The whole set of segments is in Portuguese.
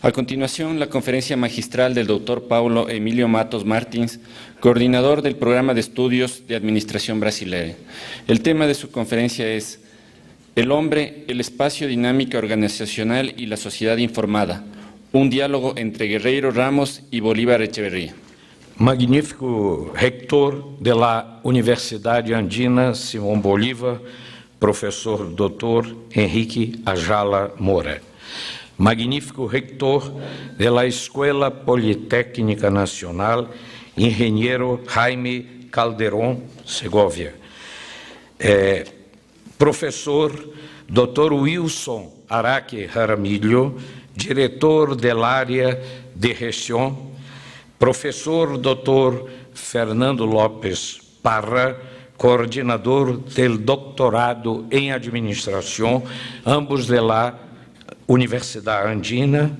A continuación, la conferencia magistral del Dr. Paulo Emilio Matos Martins, coordinador del Programa de Estudios de Administración Brasileña. El tema de su conferencia es El hombre, el espacio dinámica organizacional y la sociedad informada, un diálogo entre Guerreiro Ramos y Bolívar Echeverría. Magnífico reitor da Universidade Andina Simão Bolívar, professor Dr. Henrique Ajala Moura. Magnífico reitor da Escola Politécnica Nacional, engenheiro Jaime Calderón Segovia. Professor Dr. Wilson Araque Jaramillo, diretor da área de gestão. Professor Dr. Fernando Lopes Parra, coordenador do doutorado em administração, ambos da Universidade Andina.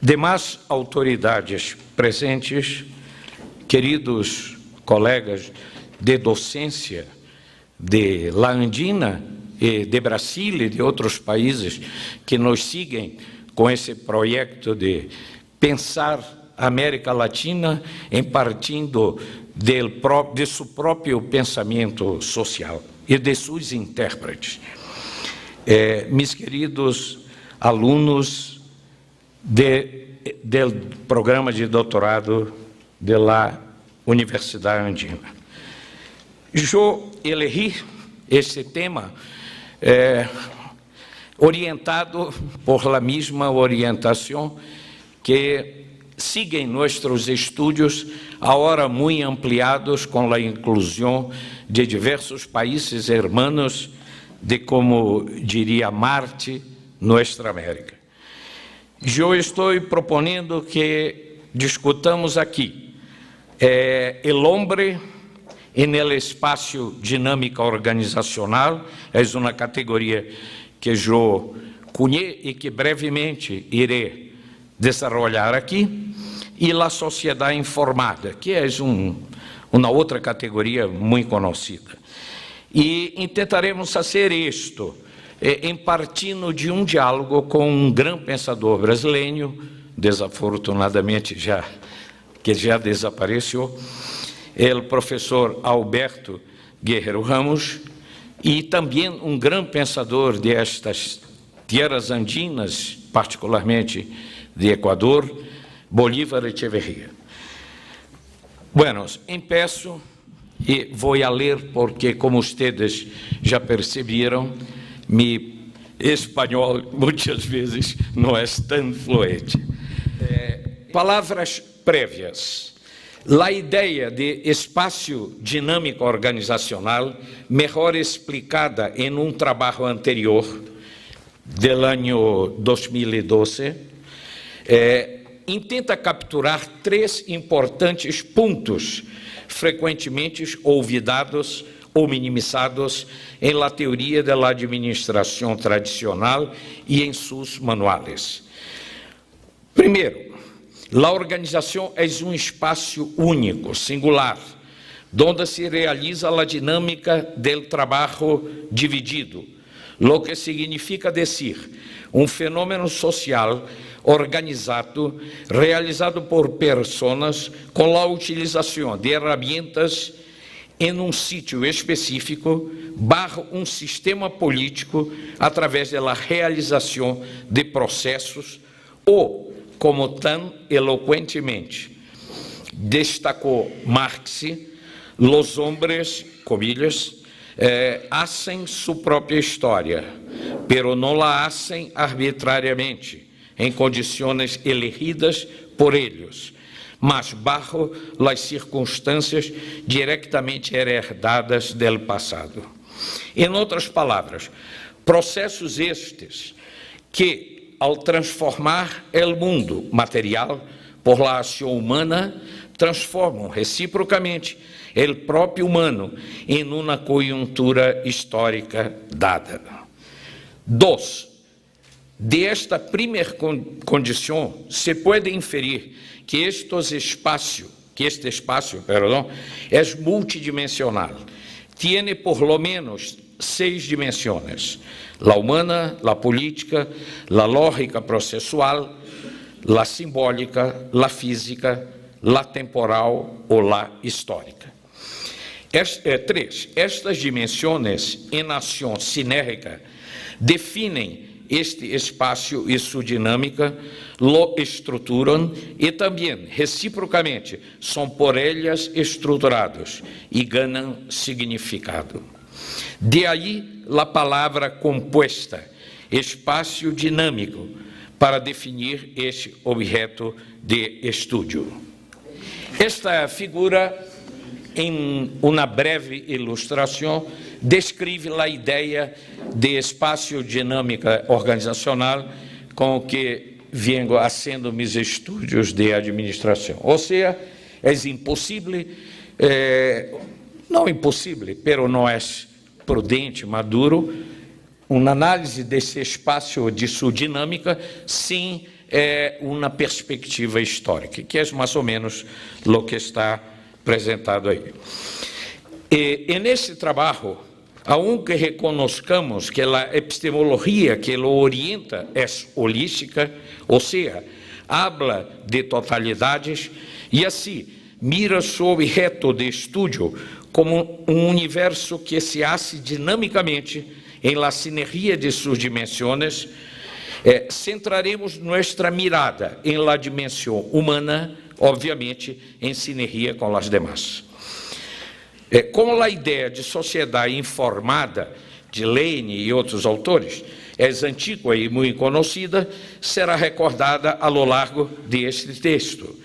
Demais autoridades presentes, queridos colegas de docência de La Andina e de Brasil e de outros países que nos seguem com esse projeto de pensar a América Latina em partindo de seu próprio pensamento social e de seus intérpretes. Meus queridos alunos do programa de doutorado da Universidade Andina, eu elegi esse tema orientado por la mesma orientação que siguen nossos estudos, agora muito ampliados com a inclusão de diversos países hermanos de, como diria Marte, nossa América. Eu estou propondo que discutamos aqui o homem no espaço dinâmica organizacional, é uma categoria que eu conheço e que brevemente irei desenvolver aqui, e a sociedade informada, que é uma outra categoria muito conhecida. E tentaremos fazer isto em partindo de diálogo com grande pensador brasileiro, desafortunadamente já desapareceu, o professor Alberto Guerreiro Ramos, e também grande pensador destas terras andinas, particularmente de Equador, Bolívar Echeverría. Bueno, empeço e vou a ler porque, como ustedes já perceberam, meu espanhol muitas vezes não é tão fluente. Palavras prévias. A ideia de espaço dinâmico organizacional, melhor explicada em trabalho anterior, do ano 2012, intenta capturar três importantes pontos frequentemente olvidados ou minimizados em la teoria da administração tradicional e em seus manuais. Primeiro, a organização é espaço único, singular, onde se realiza a dinâmica do trabalho dividido, lo que significa dizer, fenômeno social organizado, realizado por pessoas com a utilização de ferramentas em sítio específico, barra sistema político, através da realização de processos ou, como tão eloquentemente destacou Marx, os homens, comillas, hacen sua própria história, pero não la hacen arbitrariamente, em condições elegidas por eles, mas bajo las circunstâncias diretamente herdadas do passado. Em outras palavras, processos estes que, ao transformar o mundo material por la ação humana, transformam reciprocamente o próprio humano em uma conjuntura histórica dada. 2. De esta primeira condição, se pode inferir que este espaço é multidimensional, tiene por lo menos 6 dimensões: la humana, la política, la lógica processual, la simbólica, la física, la temporal ou la histórica. 3. Estas dimensões, em ação sinérgica, definem este espaço e sua dinâmica, lo estruturam e também, reciprocamente, são por elas estruturados e ganham significado. De aí a palavra composta, espaço dinâmico, para definir este objeto de estudo. Esta figura, em uma breve ilustração, descreve a ideia de espaço dinâmica organizacional com que venho fazendo meus estudos de administração. Ou seja, é impossível, não impossível, pero não é prudente, maduro, uma análise desse espaço de sua dinâmica sem uma perspectiva histórica, que é mais ou menos o que está apresentado aí. E nesse trabalho, aunque reconozcamos que a epistemologia que lo orienta é holística, ou seja, habla de totalidades, e assim mira seu objeto de estudo como um universo que se hace dinamicamente em la sinergia de suas dimensões, centraremos nossa mirada em la dimensão humana, obviamente em sinergia com as demais. Como a ideia de sociedade informada de Lane e outros autores é antiga e muito conhecida, será recordada a lo largo deste texto.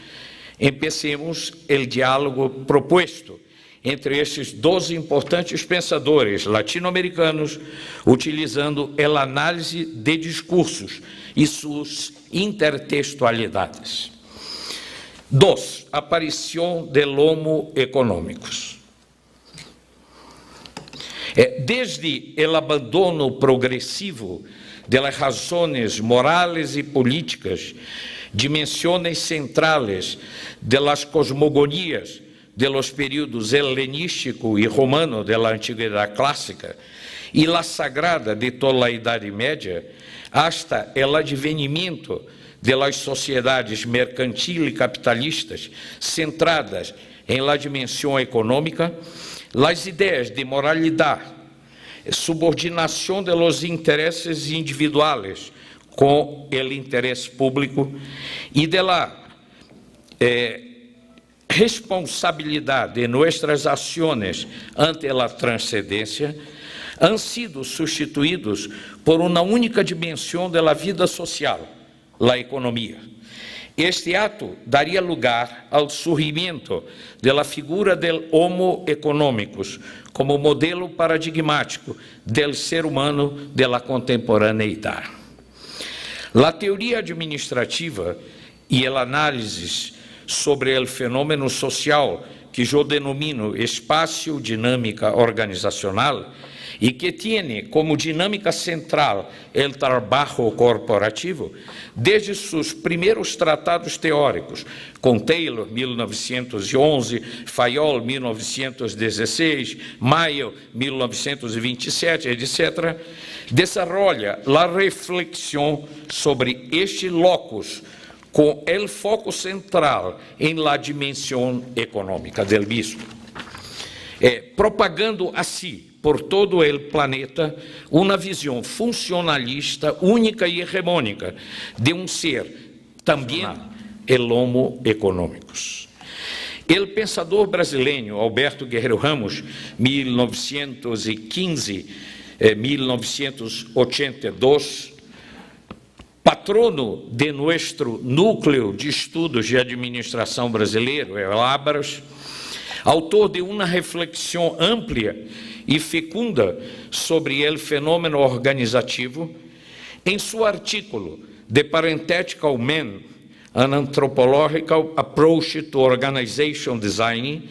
Empecemos o diálogo proposto entre esses 12 importantes pensadores latino-americanos, utilizando a análise de discursos e suas intertextualidades. 2. Aparição del Homo econômicos. Desde o abandono progressivo de las razões morais e políticas, dimensões centrais de las cosmogonias de los períodos helenístico e romano de la antiguidade clássica e la sagrada de toda a Idade Média, hasta el advenimento de las sociedades mercantil e capitalistas centradas em la dimensão econômica, las ideias de moralidade, subordinação de los interesses individuais com o interesse público e de la responsabilidade de nossas ações ante a transcendência han sido substituídos por uma única dimensão da vida social, a economia. Este ato daria lugar ao surgimento da figura del Homo econômicos como modelo paradigmático del ser humano de la contemporaneidade. A teoria administrativa e a análise sobre o fenômeno social que eu denomino espaço dinâmica organizacional e que tem como dinâmica central o trabalho corporativo, desde seus primeiros tratados teóricos, com Taylor, 1911, Fayol, 1916, Mayo, 1927, etc., desenvolve a reflexão sobre este locus com o foco central em la dimensão econômica del mismo, propagando assim por todo o planeta uma visão funcionalista única e hegemônica de ser também el Homo econômicos. O pensador brasileiro Alberto Guerreiro Ramos, 1915-1982, patrono de nosso núcleo de estudos de administração brasileiro, o Abras, autor de uma reflexão ampla e fecunda sobre o fenômeno organizativo, em seu artículo The Parenthetical Man, An Anthropological Approach to Organization Design,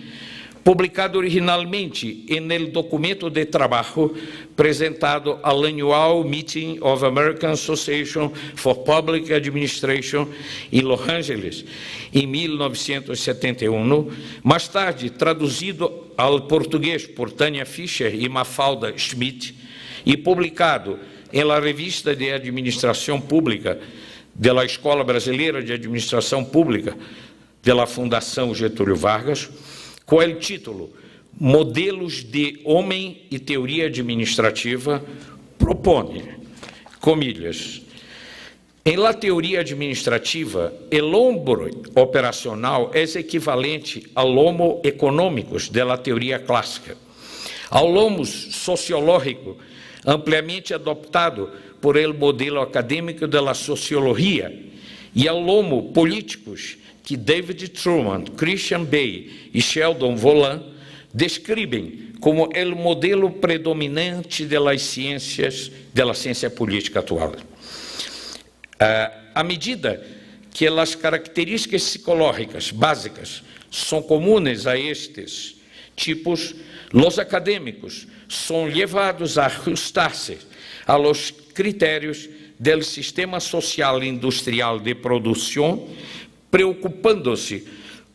publicado originalmente no documento de trabalho apresentado ao Annual Meeting of American Association for Public Administration em Los Angeles, em 1971, mais tarde traduzido ao português por Tânia Fischer e Mafalda Schmidt, e publicado em la Revista de Administração Pública da Escola Brasileira de Administração Pública da Fundação Getúlio Vargas, com o título Modelos de Homem e Teoria Administrativa, propõe, comillas, em la teoria administrativa, el hombre operacional é equivalente ao homo econômicos da teoria clássica, ao homo sociológico ampliamente adoptado por el modelo acadêmico da sociologia e ao homo políticos que David Truman, Christian Bay e Sheldon Volan descrevem como o modelo predominante das ciências, da ciência política atual. À medida que as características psicológicas básicas são comuns a estes tipos, os acadêmicos são levados a ajustar-se a los critérios do sistema social e industrial de produção, preocupando-se,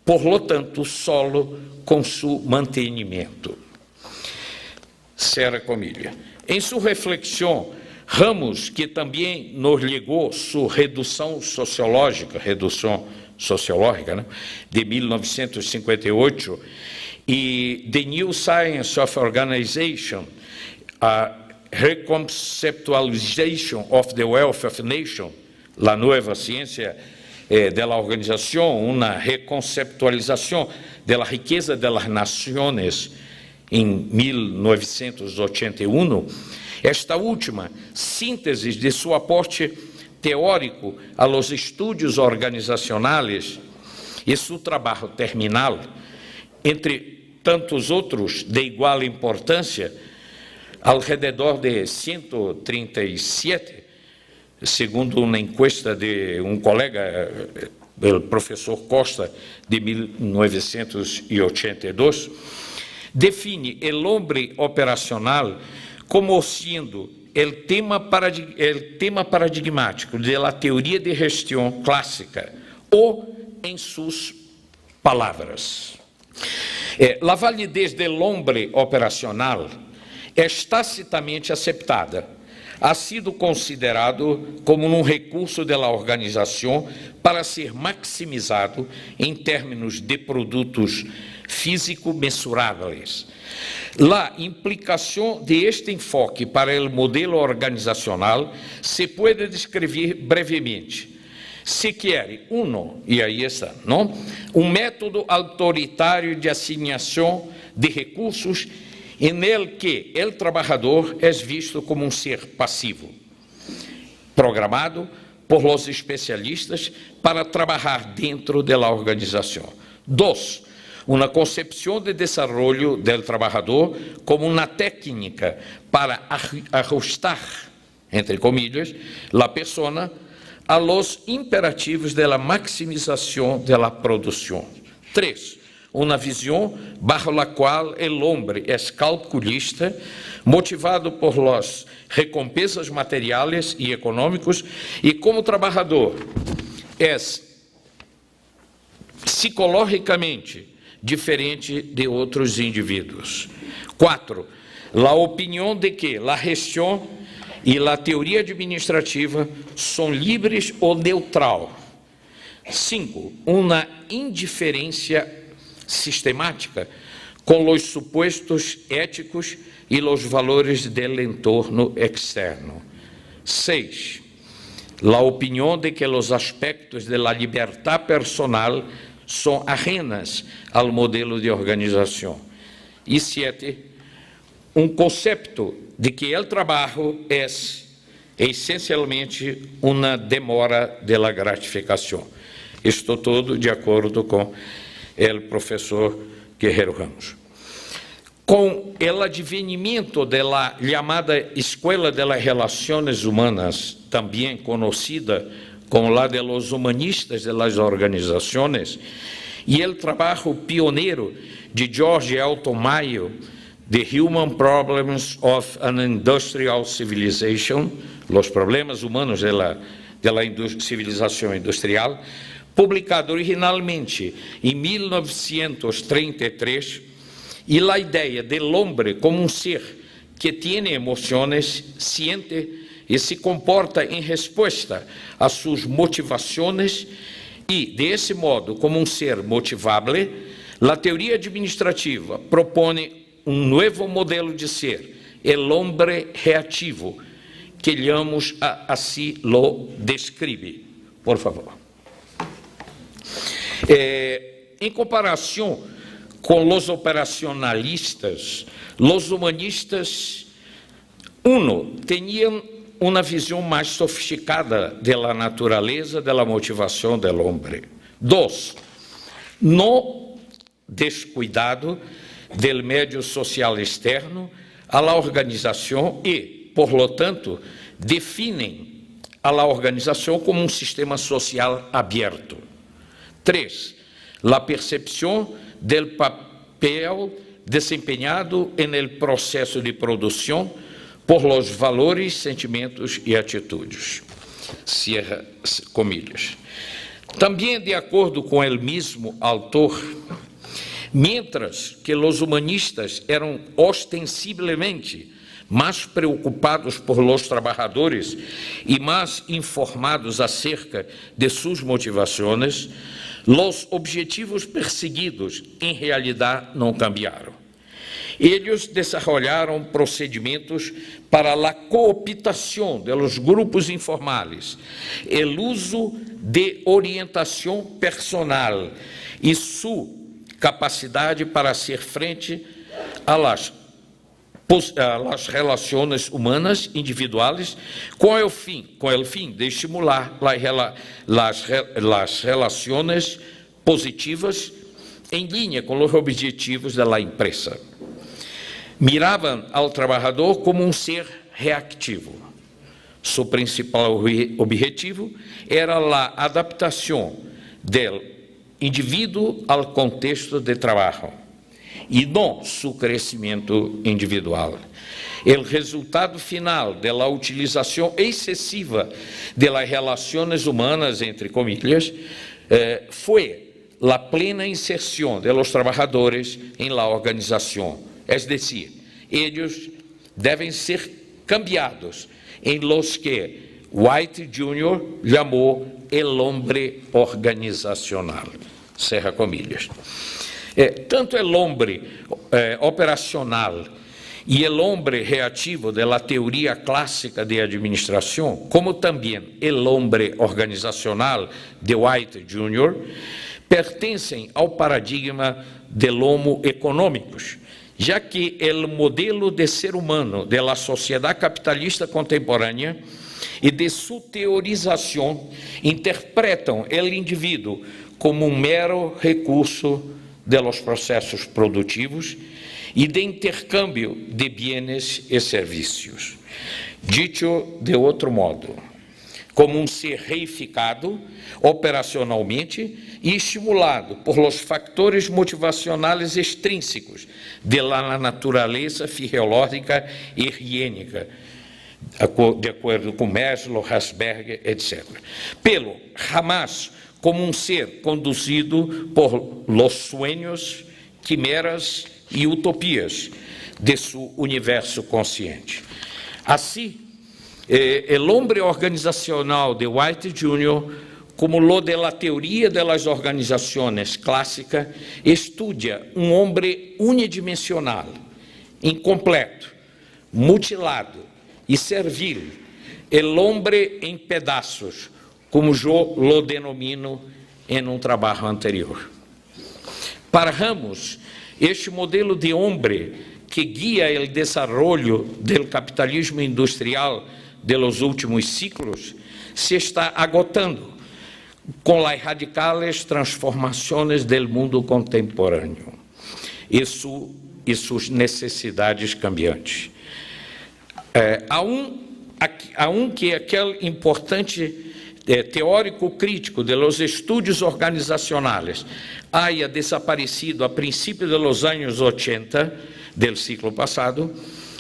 por lo tanto, solo com seu mantenimento. Serra Comilha. Em sua reflexão, Ramos, que também nos legou sua redução sociológica, né, de 1958, e The New Science of Organization, a Reconceptualization of the Wealth of Nation, la nueva ciência de la organização, uma reconceptualização da riqueza das nações em 1981, esta última síntese de seu aporte teórico a los estudos organizacionais e seu trabalho terminal, entre tantos outros de igual importância, ao redor de 137, segundo uma encuesta de colega, o professor Costa, de 1982, define o homem operacional como sendo o tema paradigmático da teoria de gestão clássica, ou, em suas palavras, a validez do homem operacional é tacitamente aceitada, ha sido considerado como um recurso da organização para ser maximizado em termos de produtos físicos mensuráveis. A implicação de este enfoque para o modelo organizacional se pode descrever brevemente. Se quer, e aí está, não? Método autoritário de assignação de recursos em el que o trabalhador é visto como ser passivo, programado por los especialistas para trabalhar dentro da organização. 2. Uma concepção de desenvolvimento do trabalhador como uma técnica para ajustar, entre comillas, a pessoa a los imperativos da maximização da produção. 3. Uma visão bajo la qual o homem é calculista, motivado por las recompensas materiais e econômicos, e como trabalhador é psicologicamente diferente de outros indivíduos. 4. A opinião de que a gestão e a teoria administrativa são livres ou neutral. 5. Uma indiferença sistemática com os supostos éticos e os valores do entorno externo. 6. A opinião de que os aspectos da liberdade personal são ajenas ao modelo de organização. E 7. Conceito de que o trabalho é essencialmente uma demora da gratificação. Estou todo de acordo com o professor Guerreiro Ramos. Com o advenimento da chamada Escola de las Relações Humanas, também conhecida como la de los humanistas de las organizações, e o trabalho pioneiro de George Elton Mayo, The Human Problems of an Industrial Civilization, Los Problemas Humanos de la Civilização Industrial, publicado originalmente em 1933, e a ideia do homem como ser que tiene emociones, siente y se comporta en respuesta a sus motivaciones y, de ese modo, como un ser motivable, la teoría administrativa propone un nuevo modelo de ser, el hombre reativo, que Llamos así lo describe. Por favor. En comparación con los operacionalistas, los humanistas, tenían una visión más sofisticada de la naturaleza, de la motivación del hombre. 2, no descuidado del medio social externo a la organización y, por lo tanto, definem a la organización como un sistema social abierto. 3, la percepción del papel desempeñado en el proceso de producción por los valores, sentimentos e atitudes. Cierra comillas. Também, de acordo com el mesmo autor, mientras que los humanistas eram ostensiblemente mais preocupados por los trabajadores e mais informados acerca de suas motivações, los objetivos perseguidos, em realidade, não cambiaram. Eles desarrollaram procedimentos para a cooptação de los grupos informales, el uso de orientação personal e sua capacidade para hacer frente a las relações humanas individuais com o fim de estimular as relações positivas em linha com os objetivos da empresa. Miravam ao trabalhador como um ser reativo. Seu principal objetivo era a adaptação do indivíduo ao contexto de trabalho e não seu crescimento individual. O resultado final da utilização excessiva das relações humanas, entre comillas, foi a plena inserção de los trabalhadores em la organização. Es decir, eles devem ser cambiados em los que White Jr. chamou el hombre organizacional. Cerra comillas. Tanto el hombre operacional e el hombre reativo de la teoria clássica de administração, como também el hombre organizacional de White Jr., pertencem ao paradigma del homo econômicos, já que o modelo de ser humano da sociedade capitalista contemporânea e de sua teorização interpretam o indivíduo como um mero recurso de los processos produtivos e de intercâmbio de bienes e serviços. Dicho de outro modo, como um ser reificado operacionalmente e estimulado por los factores motivacionais extrínsecos de la natureza fisiológica e higiênica, de acordo com Maslow, Herzberg, etc. Pero jamás como um ser conduzido por los sueños, quimeras e utopias de seu universo consciente. Assim, o homem organizacional de White Jr., como lo de la teoria de las organizações clássica, estudia um homem unidimensional, incompleto, mutilado e servil, el homem em pedaços, como eu lo denomino em um trabalho anterior. Para Ramos, este modelo de homem que guia o desenvolvimento do capitalismo industrial de los últimos ciclos se está agotando com as radicais transformações do mundo contemporâneo e suas necessidades cambiantes. Aunque aquele importante teórico crítico de los estudios organizacionales haya desaparecido a princípios de los años 80 del siglo pasado,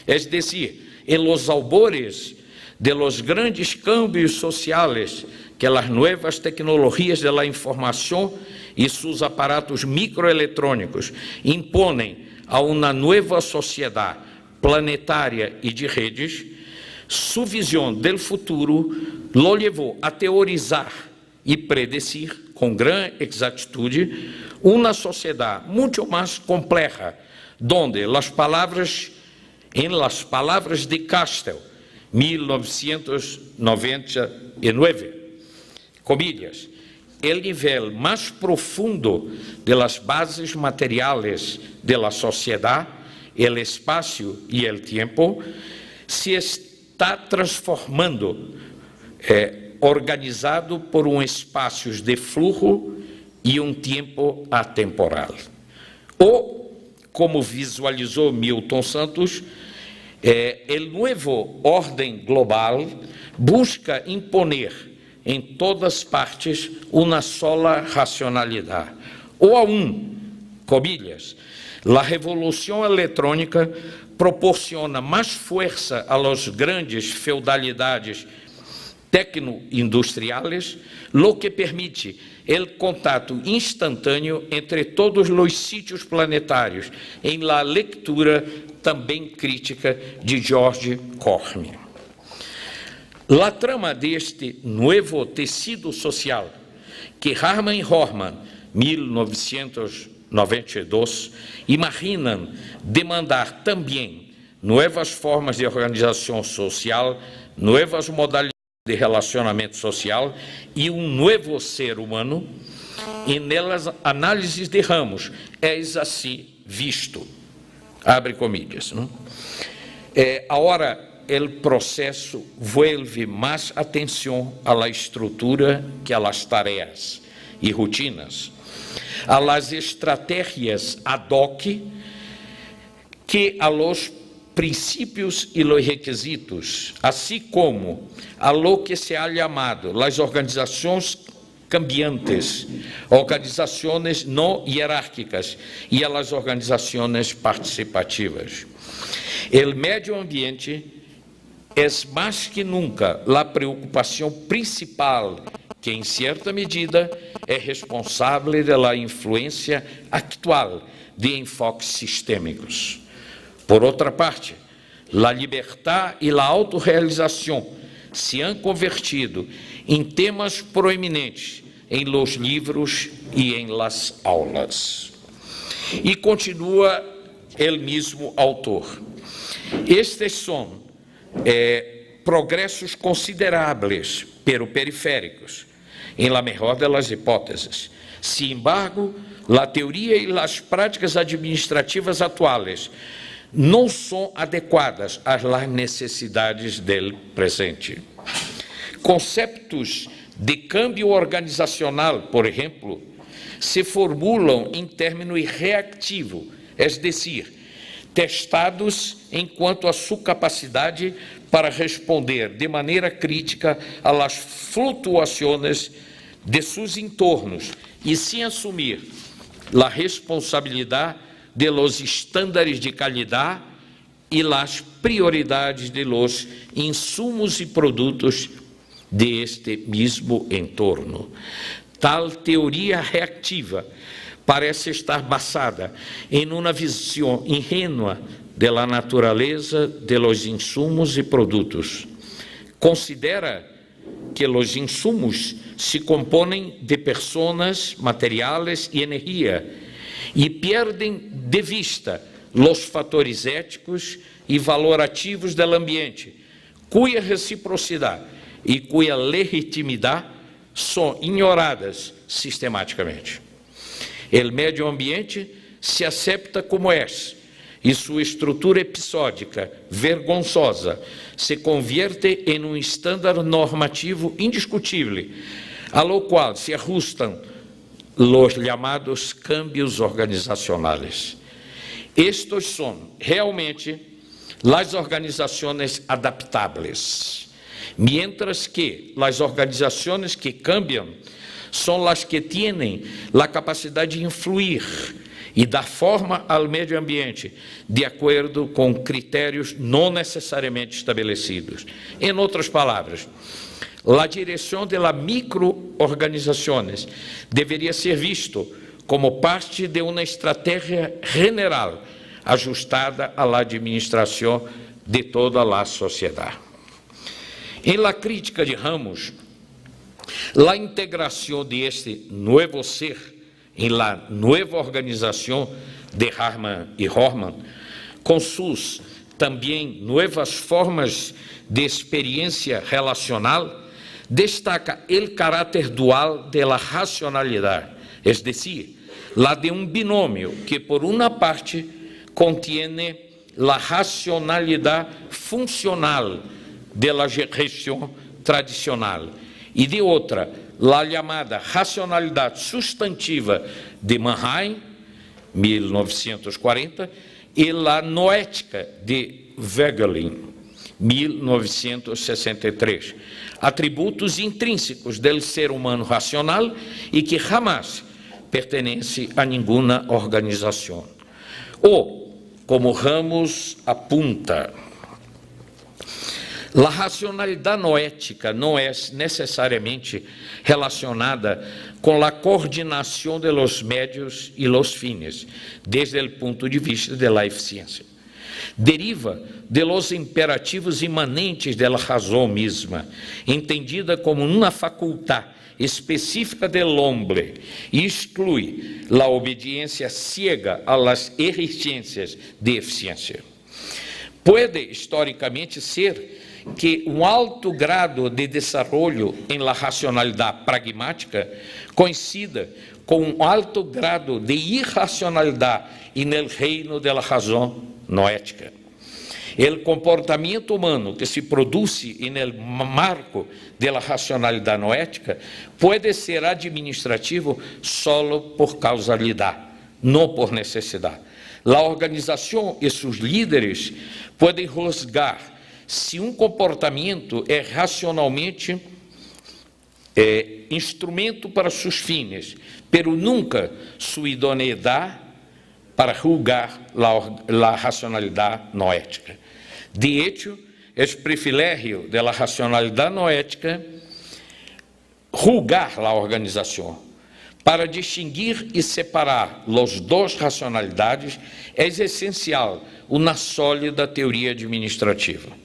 es decir, en los albores de los grandes cambios sociales que las nuevas tecnologías de la información y sus aparatos microelectrónicos imponen a una nueva sociedad planetária e de redes, sua visão do futuro lo levou a teorizar e predecir com grande exatitude uma sociedade muito mais complexa, donde las palavras de Castel, 1999, comillas, el nivel más profundo de las bases materiales de la sociedad, el espacio y el tiempo, se está transformando, organizado por espaços de flujo e tempo atemporal. Ou, como visualizou Milton Santos, o novo ordem global busca imponer em todas partes uma sola racionalidade. Ou aún, comillas, a revolução eletrônica proporciona mais força a las grandes feudalidades tecno-industriales, lo que permite o contato instantâneo entre todos os sítios planetários, em la leitura também crítica de George Cornyn. La trama deste novo tecido social, que Harman e Horman, 1992, imaginam demandar também novas formas de organização social, novas modalidades de relacionamento social e novo ser humano, e nelas análises de Ramos, eis assim visto, abre comillas, não? Agora, o processo vuelve mais atenção à estrutura que às tarefas e rotinas, às estratégias ad hoc que a los princípios e os requisitos, assim como a lo que se ha chamado as organizações cambiantes, organizações não hierárquicas e as organizações participativas. O meio ambiente é mais que nunca a preocupação principal que, em certa medida, é responsável pela influência atual de enfoques sistêmicos. Por outra parte, a liberdade e a autorrealização se han convertido em temas proeminentes em los livros e em las aulas. E continua o mesmo autor. Estes são progressos consideráveis, pero periféricos, em la mejor de las hipóteses. Sin embargo, a teoria e as práticas administrativas atuais não são adequadas às necessidades do presente. Conceitos de câmbio organizacional, por exemplo, se formulam em términos reactivos, é decir, testados enquanto a sua capacidade para responder de maneira crítica às flutuações de seus entornos e sem assumir a responsabilidade de los estándares de qualidade e las prioridades de los insumos e produtos de este mesmo entorno. Tal teoria reactiva parece estar basada em uma visão ingênua da natureza de los insumos e produtos. Considera que os insumos se compõem de pessoas, materiais e energia, e perdem de vista os fatores éticos e valorativos do ambiente, cuja reciprocidade e cuja legitimidade são ignoradas sistematicamente. O meio ambiente se acepta como é, e sua estrutura episódica, vergonzosa, se convierte em estándar normativo indiscutível, a lo qual se ajustam os chamados cambios organizacionais. Estes são realmente as organizações adaptáveis, mientras que as organizações que cambiam são as que têm a capacidade de influir e dar forma ao meio ambiente de acordo com critérios não necessariamente estabelecidos. Em outras palavras, a direção de las microorganizações deveria ser visto como parte de uma estratégia general ajustada a la administración de toda la sociedad. En la crítica de Ramos, la integración de este nuevo ser en la nueva organización de Harman y Horman, con sus también nuevas formas de experiencia relacional, destaca el carácter dual de la racionalidad, es decir, la de un binomio que por una parte contiene la racionalidad funcional de la gestión tradicional y de otra, la llamada racionalidad sustantiva de Mannheim, 1940, y la noética de Wegelin, 1963, atributos intrínsecos del ser humano racional y que jamás pertenece a ninguna organización. O, como Ramos apunta, la racionalidad noética no es necesariamente relacionada con la coordinación de los medios y los fines, desde el punto de vista de la eficiencia. Deriva de los imperativos imanentes de la razón misma, entendida como una facultad específica del hombre, y exclui la obediencia ciega a las exigencias de eficiencia. Puede históricamente ser que um alto grado de desenvolvimento em la racionalidade pragmática coincida com um alto grado de irracionalidade en el reino de la razão noética. El comportamento humano que se produce en el marco de la racionalidad noética puede ser administrativo solo por causalidad, no por necesidad. La organización y sus líderes pueden juzgar se um comportamento é racionalmente instrumento para seus fines, pero nunca sua idoneidade para julgar a racionalidade noética. De hecho, é privilégio da racionalidade noética julgar a organização. Para distinguir e separar as duas racionalidades, é essencial uma sólida teoria administrativa.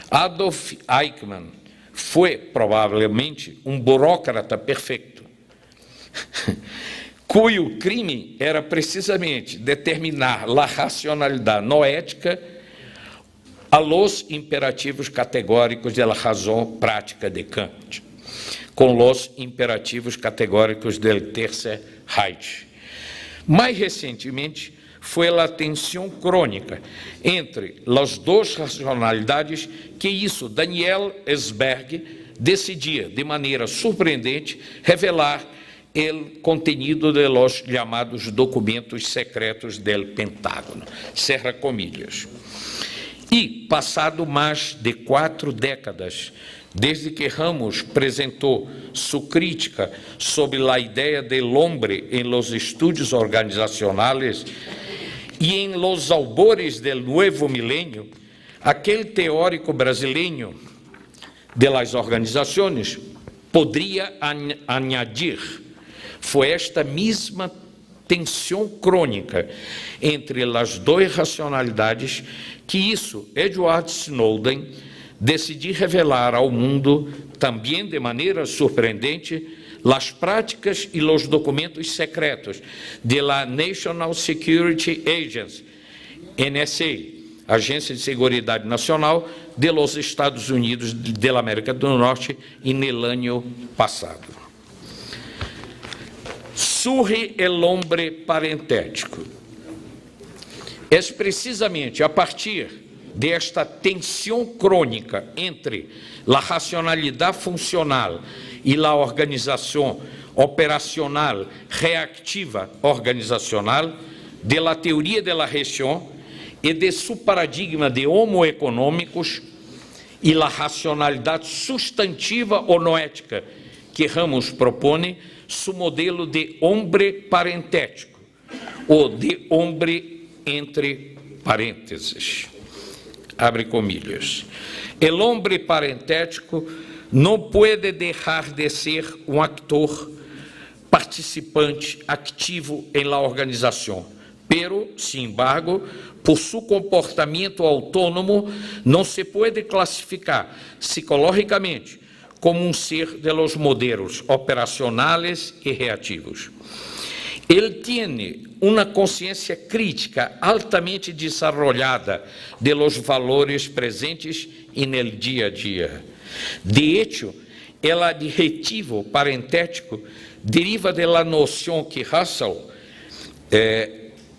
Adolf Eichmann foi, provavelmente, um burócrata perfeito, cujo crime era precisamente determinar a racionalidade noética a los imperativos categóricos da razão prática de Kant, com os imperativos categóricos do Terceiro Reich. Mais recentemente, foi a tensão crônica entre as duas racionalidades que isso Daniel Ellsberg decidia, de maneira surpreendente, revelar o conteúdo de los chamados documentos secretos do Pentágono. Cerra comillas. E, passado mais de 4 décadas, desde que Ramos apresentou sua crítica sobre a ideia del hombre em los estudos organizacionais e em los albores del novo milênio, aquele teórico brasileiro de las organizações poderia añadir, foi esta mesma tensão crônica entre as duas racionalidades que isso Edward Snowden decidiu revelar ao mundo, também de maneira surpreendente, as práticas e os documentos secretos de la National Security Agency, NSA, Agência de Seguridade Nacional de los Estados Unidos da América do Norte, no ano passado. Surge el hombre parentético. É precisamente a partir desta tensão crônica entre a racionalidade funcional e a organização operacional reactiva organizacional, de la teoria de la região e de seu paradigma de homo econômicos e a racionalidade substantiva ou noética que Ramos propõe, seu modelo de hombre parentético, ou de hombre entre parênteses. Abre comillas. El hombre parentético não pode deixar de ser um actor participante ativo em la organização, Pero, sin embargo, por su comportamento autônomo, não se pode classificar psicologicamente como um ser de los modelos operacionales e reativos. Ele tem uma consciência crítica altamente desarrollada de los valores presentes en el dia a dia. De hecho, el adjetivo parentético deriva de la noção que Husserl,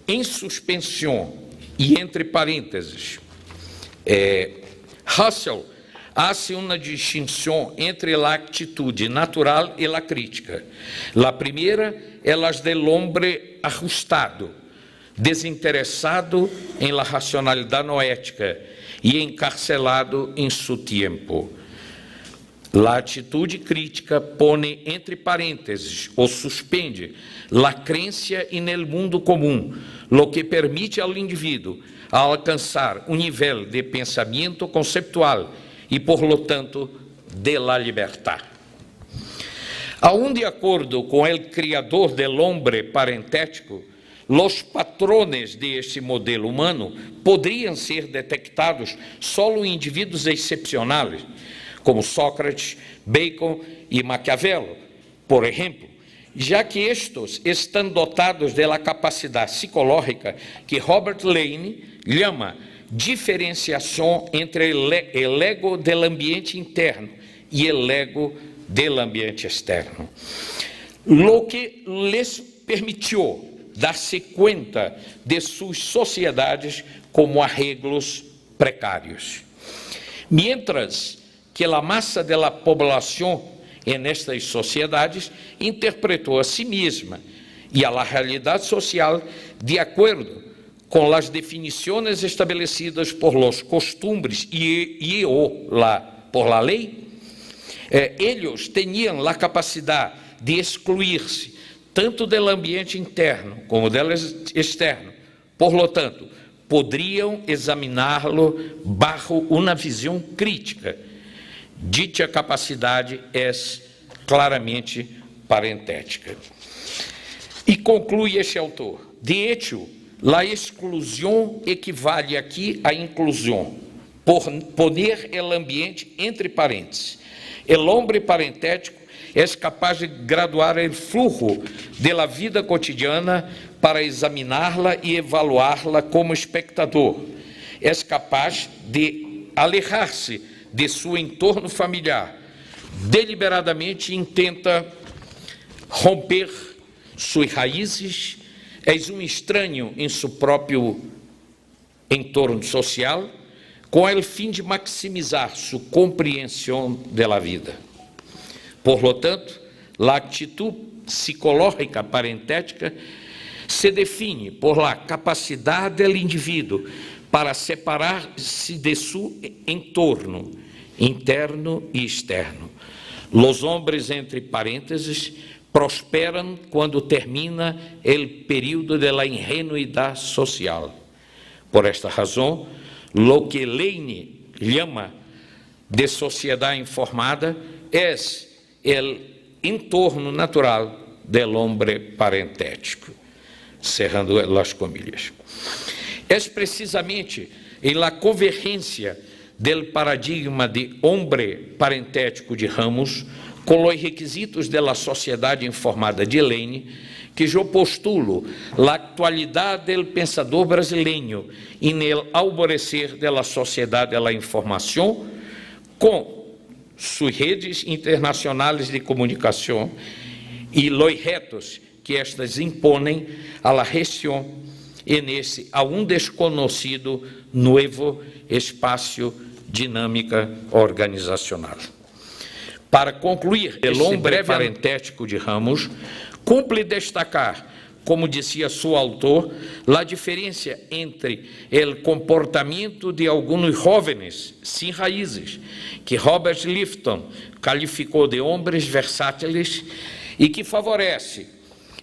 em suspensão e entre parênteses, Husserl hace uma distinção entre a atitude natural e a crítica. A primeira é a del hombre ajustado, desinteressado em la racionalidade noética e encarcelado em su tiempo. A atitude crítica pone entre parênteses ou suspende a crença en el mundo comum, lo que permite ao indivíduo alcançar um nível de pensamento conceptual e, por lo tanto, de la libertad. Aún de acordo com o criador del hombre parentético, os patrones de este modelo humano poderiam ser detectados solo em indivíduos excepcionais, como Sócrates, Bacon e Maquiavelo, por exemplo, já que estes estão dotados da capacidade psicológica que Robert Lane chama diferenciação entre o ego do ambiente interno e o ego do ambiente externo, lo que les permitiu dar-se conta de suas sociedades como arreglos precários. Mientras que a massa da população em estas sociedades interpretou a si mesma e a realidade social de acordo com as definições estabelecidas por los costumbres por la lei, eles tinham a capacidade de excluir-se tanto do ambiente interno como do externo. Por lo tanto, poderiam examiná-lo bajo uma visão crítica. Dicha capacidade é claramente parentética. E conclui este autor: de hecho, a exclusão equivale aqui à inclusão, por poner o ambiente entre parênteses. O homem parentético é capaz de graduar o flujo da vida cotidiana para examiná-la e evaluá-la como espectador. É capaz de alejar-se de seu entorno familiar. Deliberadamente intenta romper suas raízes. És um estranho em seu próprio entorno social, com o fim de maximizar sua compreensão da vida. Por lo tanto, a atitude psicológica parentética se define por la capacidade do indivíduo para separar-se de seu entorno interno e externo. Los hombres, entre parênteses, prosperam quando termina o período de la ingenuidade social. Por esta razão, lo que Lane chama de sociedade informada é o entorno natural del hombre parentético. Cerrando as comilhas. É precisamente em la convergência del paradigma de hombre parentético de Ramos com os requisitos da sociedade informada de Lane que eu postulo a atualidade do pensador brasileiro e no alvorecer da sociedade da informação com suas redes internacionais de comunicação e os retos que estas imponem à la região e nesse a um desconhecido novo espaço dinâmica organizacional. Para concluir, o breve parentético de Ramos, cumpre destacar, como dizia seu autor, a diferença entre o comportamento de alguns jovens sem raízes, que Robert Lifton qualificou de homens versátiles e que favorece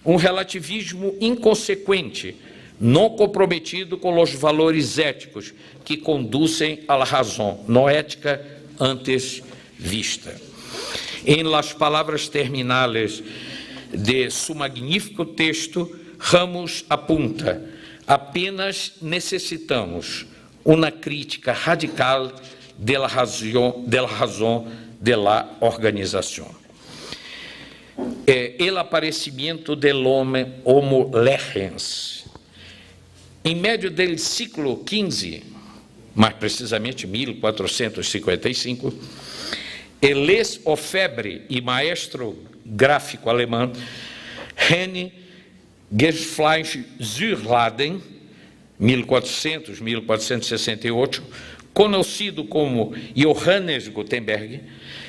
um relativismo inconsequente, não comprometido com os valores éticos que conduzem à razão noética antes vista. Em las palavras terminales de seu magnífico texto, Ramos apunta: apenas necessitamos uma crítica radical da razão da organização. O aparecimento do homem homo legens. Em médio do século XV, mais precisamente 1455, el ex-orfebre e maestro gráfico alemão Henning Geschleich-Zürladen, 1400-1468, conhecido como Johannes Gutenberg,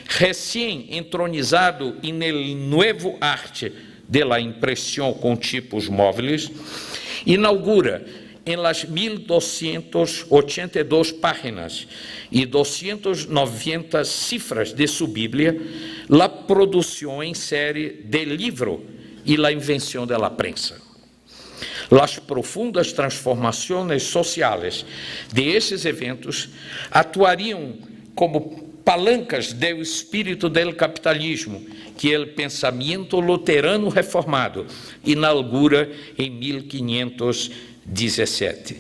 recém-entronizado no novo arte de la impressão com tipos móveis, inaugura em las 1282 páginas e 290 cifras de sua Bíblia, la produção em série de livro e la invenção da prensa. Las profundas transformações sociais de esses eventos atuariam como palancas do espírito do capitalismo que o pensamento luterano reformado inaugura em 1517.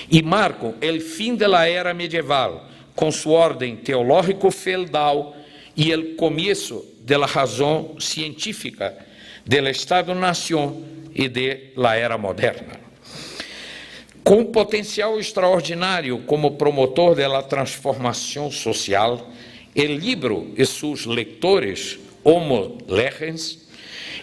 E marcam o fim da era medieval, com sua ordem teológico-feudal e o começo da razão científica, do Estado-nação e da era moderna. Com um potencial extraordinário como promotor da transformação social, o livro e seus leitores, homo legens,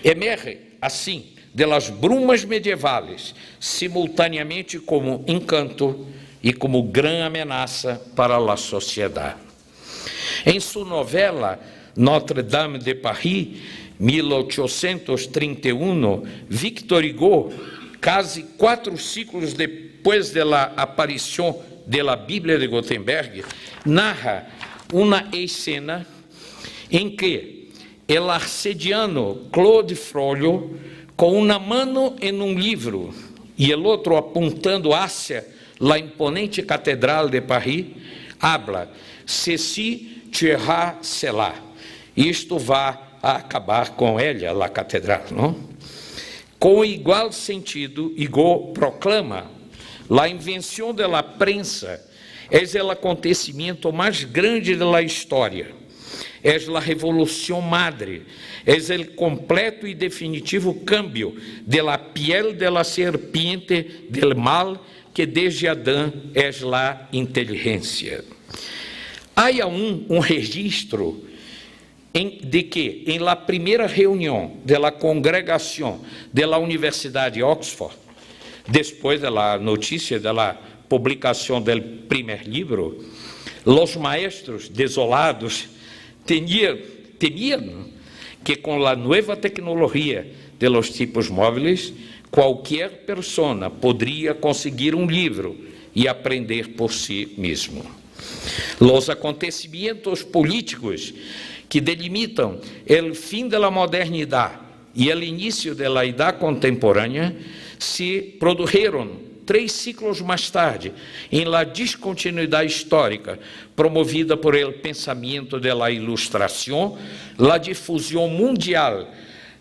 emerge, assim, das brumas medievais, simultaneamente como encanto e como grande ameaça para a sociedade. Em sua novela Notre-Dame de Paris, 1831, Victor Hugo, quase 4 séculos depois da aparição da Bíblia de Gutenberg, narra uma escena em que o arcediano Claude Frollo, com uma mão em um livro e o outro apontando hacia a imponente Catedral de Paris, habla: "Ceci tuera cela." Isto vai acabar com ela, a catedral, não? Com igual sentido, Hugo proclama: a invenção da prensa é o acontecimento mais grande da história, é a revolução madre, é o completo e definitivo cambio de la piel de la serpiente del mal que desde Adão é a inteligência. Há um registro de que, em la primeira reunião da congregação da Universidade de Oxford, depois da notícia da publicação do primeiro livro, os maestros desolados temiam que com a nova tecnologia de los tipos móveis, qualquer pessoa poderia conseguir um livro e aprender por si mesmo. Os acontecimentos políticos que delimitam o fim da modernidade e o início da idade contemporânea se produziram 3 séculos mais tarde, em la descontinuidade histórica promovida por el pensamento de la ilustração, la difusão mundial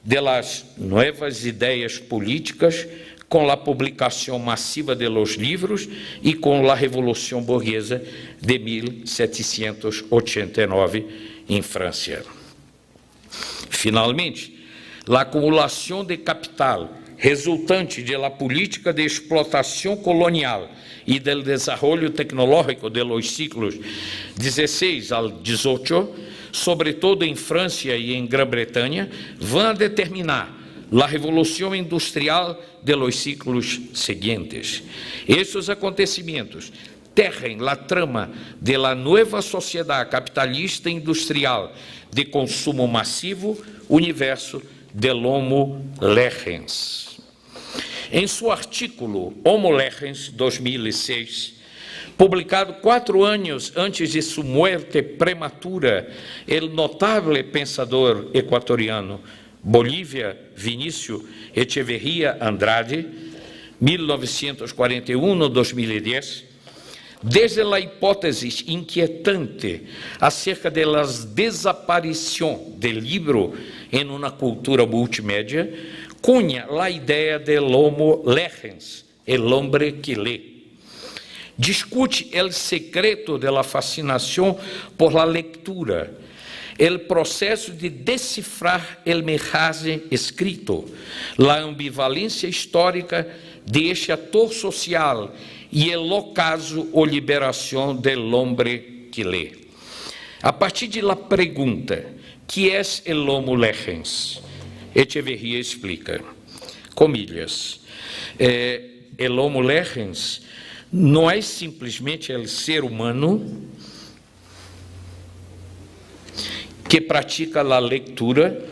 de las novas ideias políticas, com a publicação massiva de los livros e com a Revolução Burguesa de 1789 em França. Finalmente, a acumulação de capital resultante de la política de explotação colonial e do desenvolvimento tecnológico de los siglos XVI ao XVIII, sobretudo em França e em Grã-Bretanha, vão determinar a revolução industrial de los siglos seguintes. Esses acontecimentos tejem a trama de la nova sociedade capitalista industrial de consumo massivo, universo del Homo legens. Em seu artículo Homo legens 2006, publicado 4 anos antes de sua muerte prematura, o notável pensador equatoriano Bolívia Vinícius Echeverría Andrade, 1941-2010, desde a hipótese inquietante acerca das desaparição do livro em uma cultura multimédia, cunha a ideia del Homo legens El hombre que lee. Discute el secreto de la fascinación por la lectura, el proceso de decifrar el mensaje escrito, la ambivalencia histórica de este ator social e el ocaso ou liberação del hombre que lê. A partir de la pergunta, que é el homo legens? Echeverría explica, comillas, el homo legens não é simplesmente el ser humano que pratica a leitura,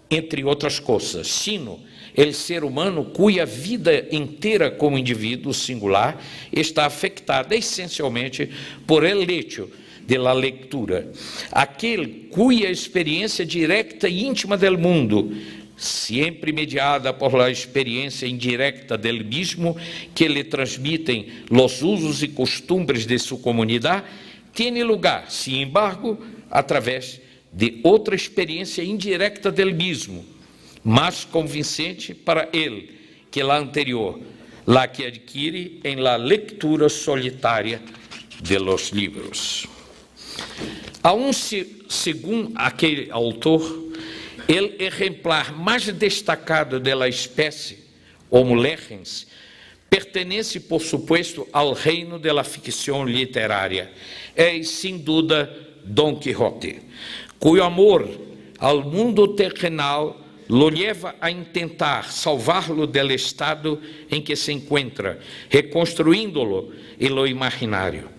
entre outras coisas, sino el ser humano cuja vida inteira como indivíduo singular está afetada essencialmente por el hecho de la leitura, aquele cuja experiência direta e íntima del mundo, sempre mediada por la experiência indirecta del mismo que le transmitem los usos e costumbres de sua comunidade, tem lugar, sin embargo, através de outra experiência indirecta del mismo, mais convincente para ele que a anterior, la que adquire em la lectura solitária de los livros. Segundo aquele autor, el exemplar mais destacado da espécie, Homo legens, pertence, por supuesto, ao reino da ficção literária. É, sem dúvida, Dom Quixote, cujo amor ao mundo terrenal lo lleva a intentar salvá-lo del estado em que se encontra, reconstruindo-lo em lo imaginário.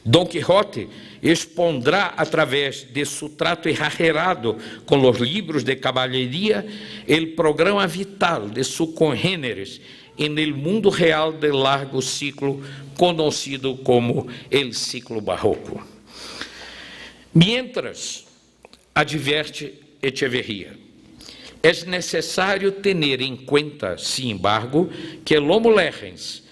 Dom Quixote expondrá, através de seu trato exagerado com os livros de caballeria, o programa vital de seus congêneres en el mundo real del largo ciclo, conocido como el ciclo barroco. Mientras, adverte Echeverría, é necessário ter em conta, sin embargo, que o homo legens,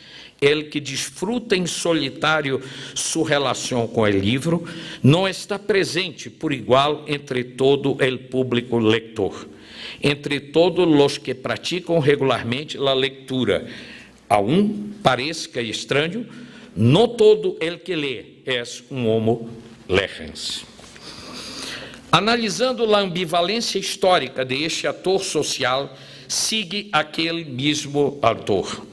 el que desfruta em solitário sua relação com o livro, não está presente por igual entre todo o público leitor, entre todos os que praticam regularmente a leitura. A parezca estranho, não todo el que lê é homo legens. Analisando a ambivalência histórica de este ator social, sigue aquele mesmo autor.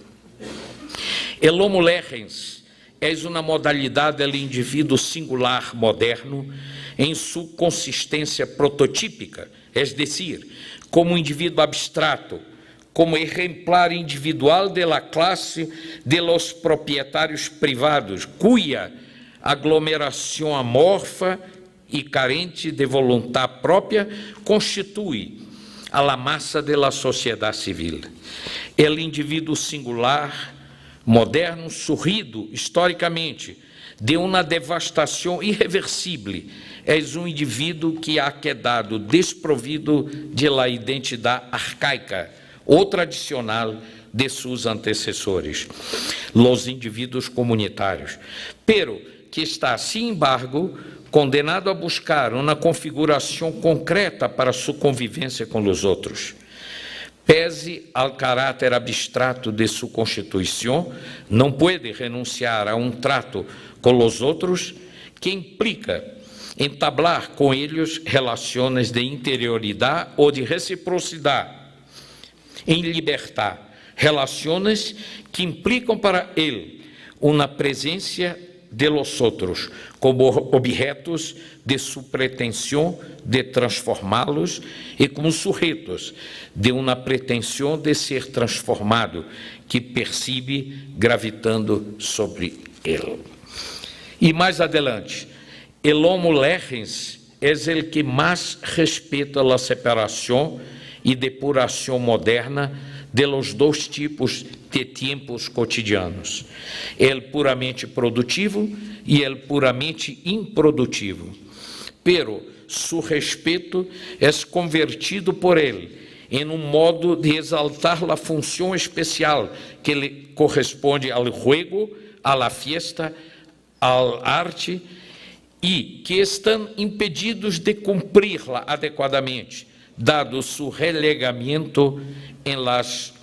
El homo legens é uma modalidade do indivíduo singular moderno em sua consistência prototípica, é decir, como indivíduo abstrato, como exemplar individual da classe de los proprietários privados, cuja aglomeração amorfa e carente de vontade própria constitui a massa da sociedade civil. El indivíduo singular, moderno, surgido historicamente de uma devastação irreversível, é indivíduo que ha quedado desprovido de la identidade arcaica ou tradicional de seus antecessores, los indivíduos comunitários, pero que está, sin embargo, condenado a buscar uma configuração concreta para sua convivência com os outros. Pese ao caráter abstrato de sua constituição, não pode renunciar a trato com os outros que implica entablar com eles relações de interioridade ou de reciprocidade, em libertar relações que implicam para ele uma presença de los outros como objetos de sua pretensão de transformá-los e como sujeitos de uma pretensão de ser transformado que percebe gravitando sobre ele. E mais adelante, el homo legens é o que mais respeita a separação e depuração moderna de los dois tipos de tempos cotidianos, el puramente produtivo e el puramente improdutivo. Pero su respeito é convertido por ele em modo de exaltar a função especial que lhe corresponde ao juego, à la fiesta, à arte, e que estão impedidos de cumpri-la adequadamente, dado seu relegamento em las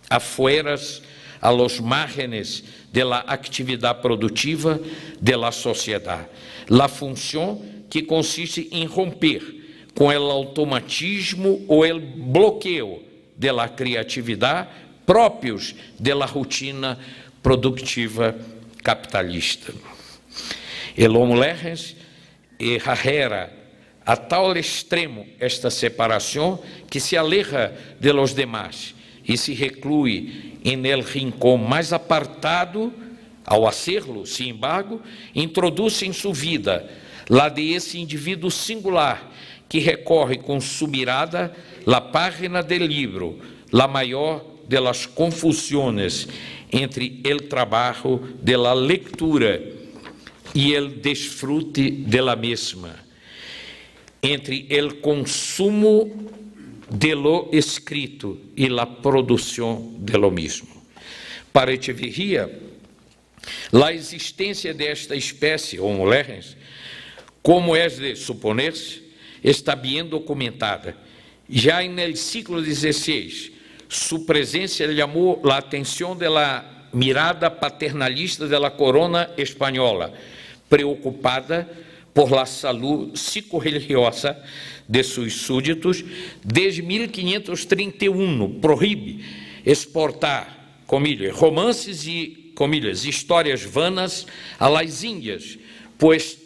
afueras a los márgenes de la actividad productiva de la sociedad. La función que consiste em romper com o automatismo ou o bloqueio de la criatividade próprios de la rotina produtiva capitalista. El Homo Lehens exagera a tal extremo esta separação que se aleja de los demás e se reclui en el rincón mais apartado. Ao hacerlo, sin embargo, introduz em sua vida la de esse indivíduo singular que recorre com sua mirada la página del libro, la maior de las confusões entre el trabalho de la lectura e el desfrute de la mesma, entre el consumo de lo escrito e la produção de lo mismo. Para Echeverría, a existência desta espécie, Homo Lehens, como é de suponer-se, está bem documentada. Já no século XVI, sua presença chamou a atenção da mirada paternalista da corona espanhola, preocupada por la saúde psicorreligiosa de seus súditos. Desde 1531, proíbe exportar, comillas, romances e comillas, histórias vanas a las Índias, pois,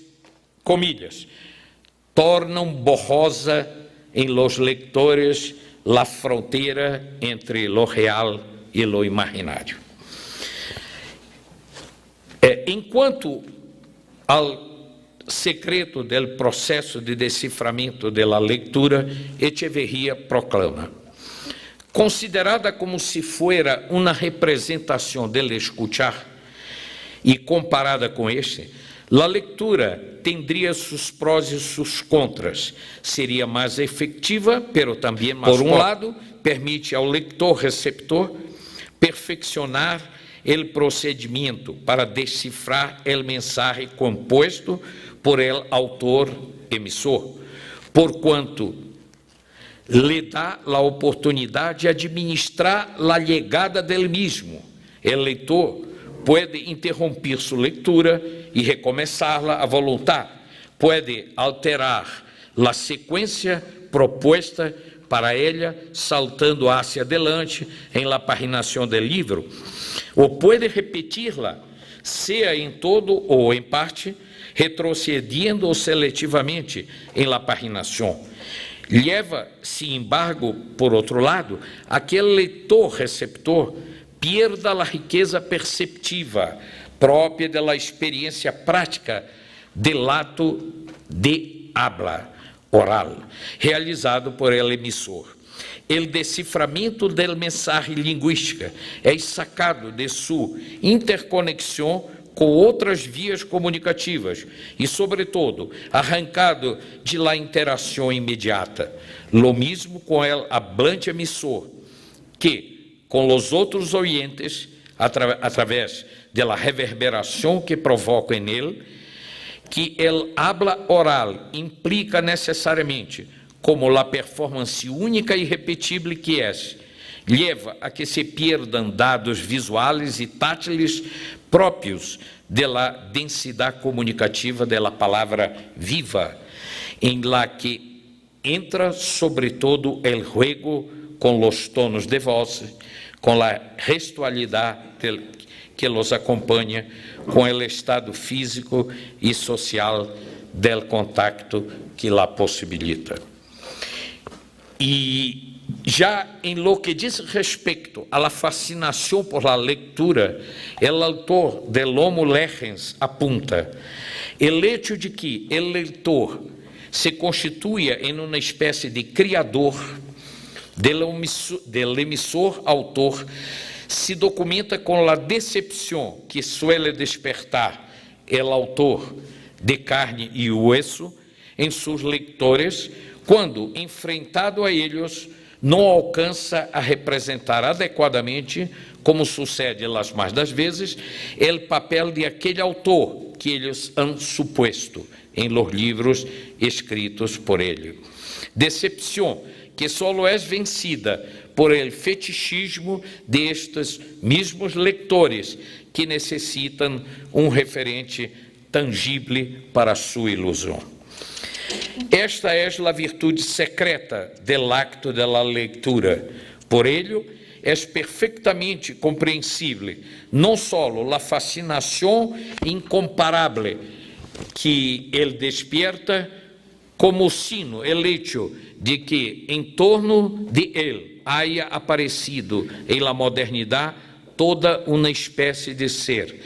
comillas, tornam borrosa em los lectores la fronteira entre lo real e lo imaginário. Enquanto ao secreto del processo de deciframento de la leitura, Echeverría proclama: considerada como se fuera uma representação del escuchar e comparada com este, a leitura tendria seus prós e seus contras. Seria mais efetiva, pero também mais por lado, permite ao leitor-receptor perfeccionar o procedimento para decifrar o mensagem composto por el autor-emissor, porquanto lhe dá a oportunidade de administrar a chegada dele mesmo. O leitor pode interromper sua leitura e recomeçá-la à vontade. Pode alterar a sequência proposta para ela, saltando hacia adelante em la paginação do livro, ou pode repetir-la, seja em todo ou em parte, retrocedendo ou seletivamente em la paginação. Leva, sin embargo, por outro lado, aquele leitor-receptor pierda a riqueza perceptiva própria da experiência prática del ato de habla oral, realizado por el emissor. O deciframento da mensagem linguística é sacado de sua interconexão com outras vias comunicativas e, sobretudo, arrancado de la interação imediata. Lo mesmo com o hablante emissor, que, com os outros oyentes, através da reverberação que provoca em ele, que el habla oral implica necessariamente, como a performance única e repetível que é, leva a que se pierdan dados visuais e tátiles próprios da densidade comunicativa da palavra viva, em la que entra sobretudo o juego com os tonos de voz, com a gestualidade que los acompanha, com o estado físico e social del contacto que la possibilita. E já em lo que diz respeito à fascinação por la leitura, o autor del Homo Lehens apunta: o hecho de que o leitor se constituya em uma espécie de criador del emissor autor se documenta com a decepção que suele despertar o autor de carne e hueso em seus leitores, quando, enfrentado a eles, não alcança a representar adequadamente, como sucede las mais das vezes, o papel de aquele autor que eles han supuesto em los livros escritos por ele. Decepção que solo é vencida por el fetichismo destes mesmos leitores que necessitam referente tangível para sua ilusão. Esta é a virtude secreta del acto de la lectura. Por ello, é perfeitamente compreensível não só a fascinação incomparável que ele despierta, como sino o hecho de que em torno de ele haya aparecido em la modernidade toda uma espécie de ser,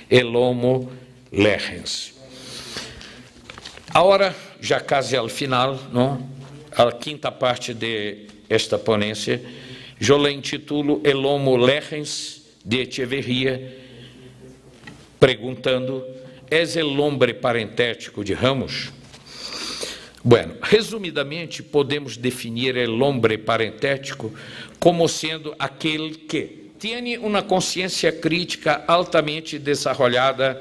el homo legens. Agora, já quase ao final, não? A quinta parte de esta ponência, eu la intitulo El Homo Legens de Echeverría, perguntando: ¿es el hombre parentético de Ramos? Bueno, resumidamente, podemos definir el hombre parentético como sendo aquele que tem uma consciência crítica altamente desarrollada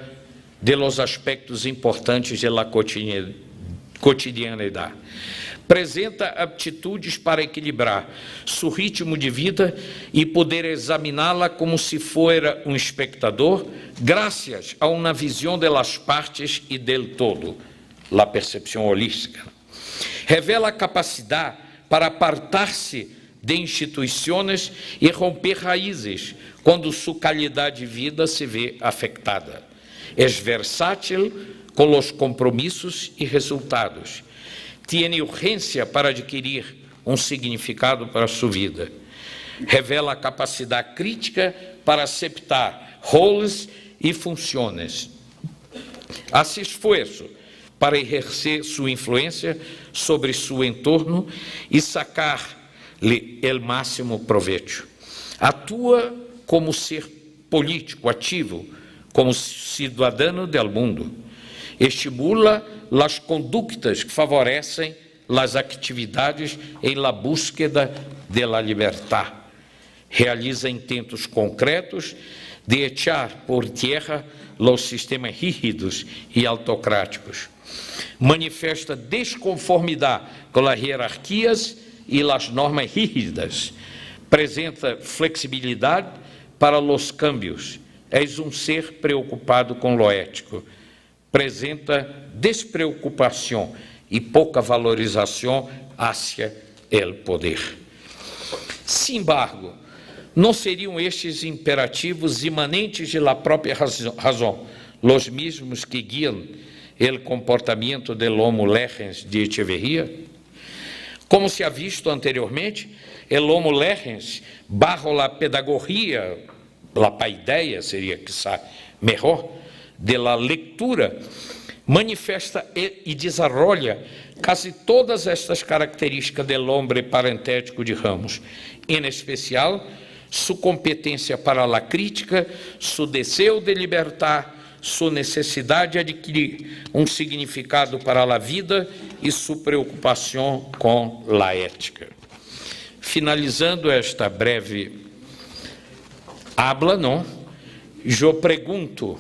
de los aspectos importantes de la cotidianidade. Apresenta aptitudes para equilibrar seu ritmo de vida e poder examiná-la como se fora um espectador, graças a uma visão de las partes e del todo, la percepção holística. Revela a capacidade para apartar-se de instituições e romper raízes quando sua qualidade de vida se vê afetada. É versátil com os compromissos e resultados. Tem urgência para adquirir significado para sua vida. Revela a capacidade crítica para aceitar roles e funções. Hace esforço para exercer sua influência sobre seu entorno e sacar-lhe o máximo proveito. Atua como ser político ativo, como cidadão do mundo. Estimula as conductas que favorecem as atividades em la búsqueda de la libertad. Realiza intentos concretos de echar por tierra os sistemas rígidos e autocráticos. Manifesta desconformidade com as hierarquias e as normas rígidas. Apresenta flexibilidade para os câmbios. És ser preocupado com lo ético. Apresenta despreocupação e pouca valorização hacia el poder. Sin embargo, não seriam estes imperativos imanentes de la própria razão, los mesmos que guiam el comportamento del Homo legens de Echeverría? Como se ha visto anteriormente, el Homo legens, bajo la pedagogía, la paideia seria quizá melhor, de la leitura, manifesta e desarrolla quase todas estas características do homem parentético de Ramos, em especial, sua competência para a crítica, seu desejo de libertar, sua necessidade de adquirir significado para a vida e sua preocupação com a ética. Finalizando esta breve habla, não? Eu pergunto: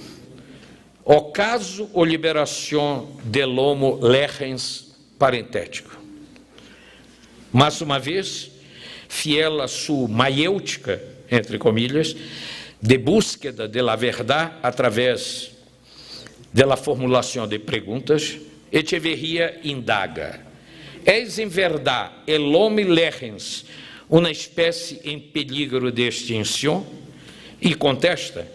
¿ocaso ou liberação del homo legens parentético? Mais uma vez, fiel a sua maiêutica, entre comillas, de búsqueda de la verdade através de la formulação de perguntas, Echeverría indaga: ¿es em verdade el homem legens uma espécie em peligro de extinção? E contesta: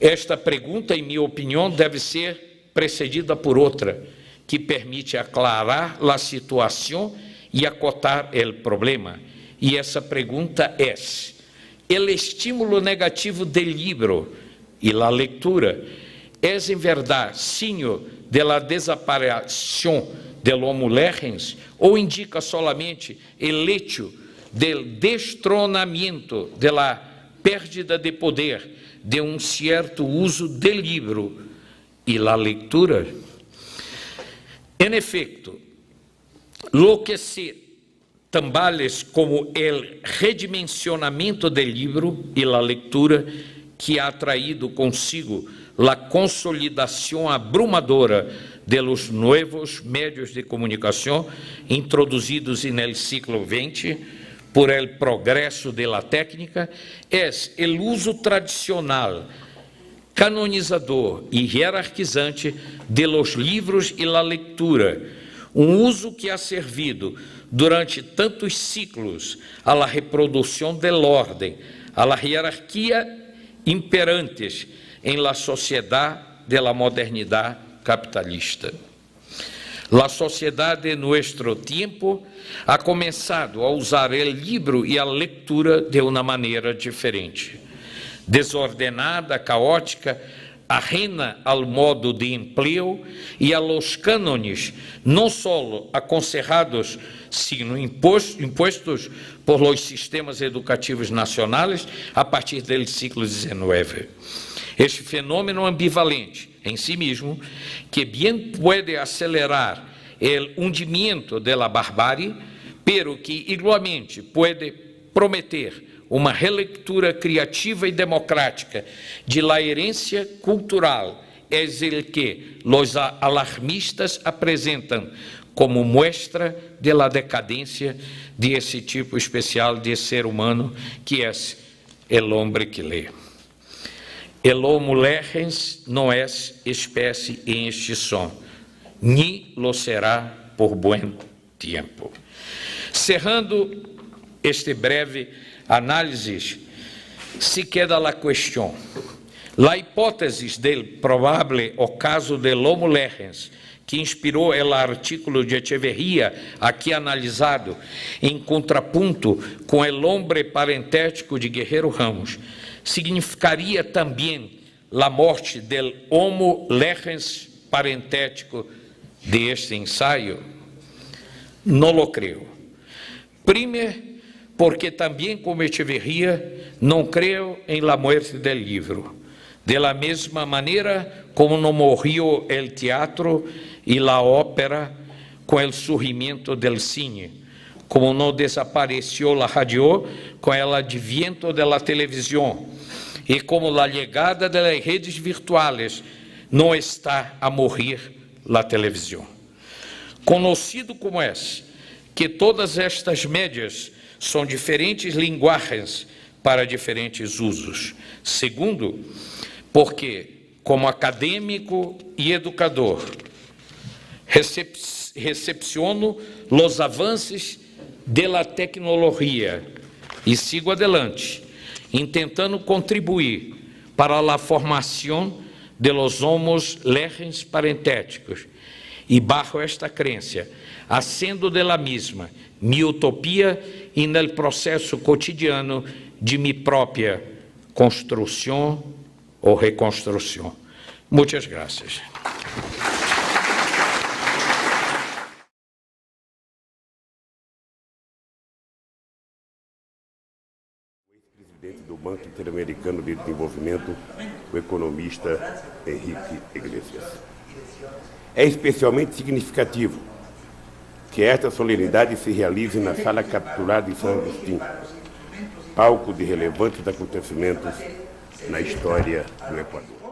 esta pergunta, em minha opinião, deve ser precedida por outra, que permite aclarar a situação e acotar o problema. E essa pergunta é: o estímulo negativo do livro e a leitura é, em verdade, signo de la desaparição del homo legens ou indica solamente o hecho del destronamento de la pérdida de poder de certo uso do livro e la leitura? En efecto, lo que se tambales como el redimensionamento do livro e la leitura que ha traído consigo la consolidação abrumadora de los nuevos medios de comunicación introducidos en el siglo XX por el progreso de la técnica es el uso tradicional, canonizador y jerarquizante de los libros y la lectura, um uso que ha servido durante tantos ciclos a la reproducción del orden, a la jerarquía imperantes en la sociedad de la modernidad capitalista. La sociedad de nuestro tiempo ha começado a usar o livro e a leitura de uma maneira diferente. Desordenada, caótica, ajena ao modo de empleo e a los cânones, não só aconselhados, sino impostos por los sistemas educativos nacionais a partir do século XIX. Este fenômeno ambivalente em si mesmo, que bien pode acelerar o hundimento de la barbárie, pero que igualmente pode prometer uma releitura criativa e democrática de la herência cultural, é o que os alarmistas apresentam como muestra de la decadência de esse tipo especial de ser humano que é el hombre que lê. El homo legens não é espécie em extinção, ni lo será por buen tempo. Cerrando este breve análise, se queda a questão. A hipótese del provável ocaso del homo legens, que inspirou o artículo de Echeverría, aqui analisado, em contraponto com o hombre parentético de Guerreiro Ramos, significaria também a morte del homo legens parentético de este ensaio? Não lo creio. Primeiro, porque também, como Echeverría, não creio em la muerte del livro. De la mesma maneira como não morreu el teatro e la ópera com el surgimento del cine, como não desapareceu la radio com el adviento de la televisão, e como la llegada de las redes virtuales não está a morrer la televisão. Conhecido como é que todas estas médias são diferentes linguagens para diferentes usos. Segundo, porque, como acadêmico e educador, recepciono os avanços da tecnologia e sigo adelante, intentando contribuir para a formação de los homos legens parentéticos. E bajo esta crença, haciendo de la misma mi utopia e no processo cotidiano de mi própria construção ou reconstrução. Muitas graças. Presidente do Banco Interamericano de Desenvolvimento, o economista Henrique Iglesias. É especialmente significativo que esta solenidade se realize na Sala Capitular de São Agostinho, palco de relevantes acontecimentos na história do Equador.